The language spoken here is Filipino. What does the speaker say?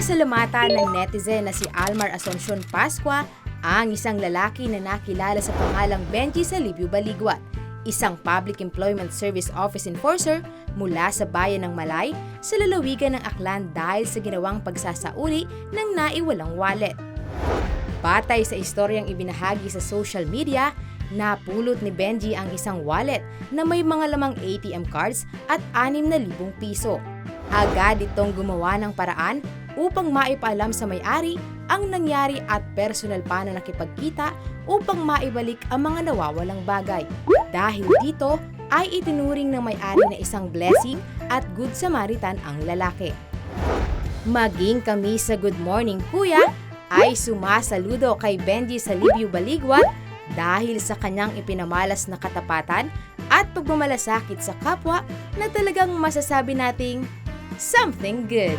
Pinasalamatan ng netizen na si Almar Asuncion Pascua ang isang lalaki na nakilala sa pangalang Benji Salibio Baligwat, isang Public Employment Service Office Enforcer mula sa bayan ng Malay sa lalawigan ng Aklan dahil sa ginawang pagsasauli ng naiwalang wallet. Batay sa istoryang ibinahagi sa social media, napulot ni Benji ang isang wallet na may mga lamang ATM cards at 6,000 piso. Agad itong gumawa ng paraan upang maipaalam sa may-ari ang nangyari at personal pa na nakipagkita upang maibalik ang mga nawawalang bagay. Dahil dito ay itinuring ng may-ari na isang blessing at good Samaritan ang lalaki. Maging kami sa Good Morning Kuya ay sumasaludo kay Benji Salibio Baligwat dahil sa kanyang ipinamalas na katapatan at pagmamalasakit sa kapwa na talagang masasabi nating something good.